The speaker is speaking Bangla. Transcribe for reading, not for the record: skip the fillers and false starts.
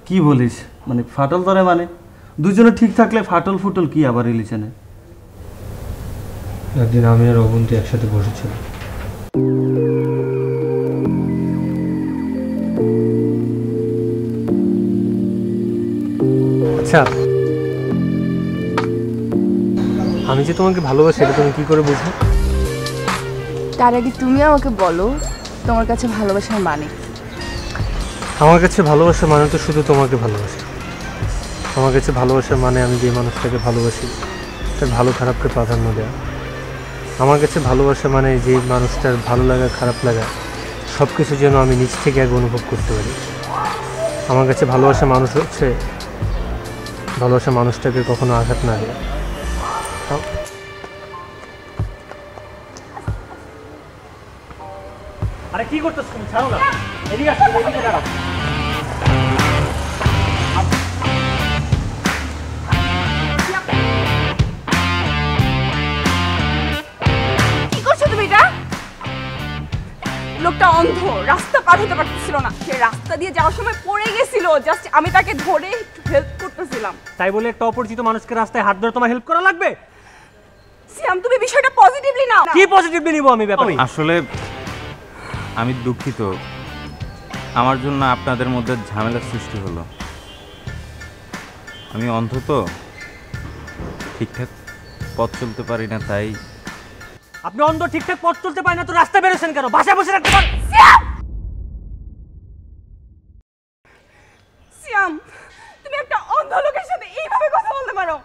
কি বলিস মানে ফাটল ধরে মানে দুজনে ঠিক থাকলে ফাটল ফুটল কি আবার রিলেশনে? একদিন আমি আর অবন্তী একসাথে বসেছিলাম। আচ্ছা, আমি যে তোমাকে ভালোবাসি এটা তুমি কি করে বুঝো? তার আগে তুমি আমাকে বলো তোমার কাছে ভালোবাসার মানে। আমার কাছে ভালোবাসা মানে তো শুধু তোমাকে ভালোবাসা। আমার কাছে ভালোবাসার মানে আমি যে মানুষটাকে ভালোবাসি তার ভালো খারাপকে প্রাধান্য দেওয়া। আমার কাছে ভালোবাসা মানে যে মানুষটার ভালো লাগা খারাপ লাগা সব কিছু যেন আমি নিজ থেকে এক অনুভব করতে পারি। আমার কাছে ভালোবাসা মানুষ হচ্ছে ভালোবাসা মানুষটাকে কখনো আঘাত না দেয়। আরে কি করতেছ তুমি? ছাড়ো না, এদিকে আসো, এদিকে দাঁড়াও। কি করছো তুমি এটা? লোকটা অন্ধ, রাস্তা পার হতে পারতেছিল না। সে রাস্তা দিয়ে যাওয়ার সময় পড়ে গেছিল, জাস্ট আমি তাকে ধরে হেল্প করতেছিলাম। তাই বলে একটা অপরিচিত মানুষকে রাস্তায় হাত ধরে তোমার হেল্প করা লাগবে? সিয়াম তুমি বিষয়টা পজিটিভলি নাও। কি পজিটিভলি নিব আমি ব্যাপারে? আসলে আমি দুঃখিত, আমার জন্য আপনাদের মধ্যে ঝামেলার সৃষ্টি হলো। আমি অন্ধ তো, ঠিকঠাক পথ চলতে পারি না, তাই। আপনি অন্ধ, ঠিকঠাক পথ চলতে পারেন না তো রাস্তায় বেরোছেন কেন? বাসায় বসে রাখতে পারেন। সিয়াম তুমি একটা অন্ধ লোকের সাথে এইভাবে কথা বলতে পারো?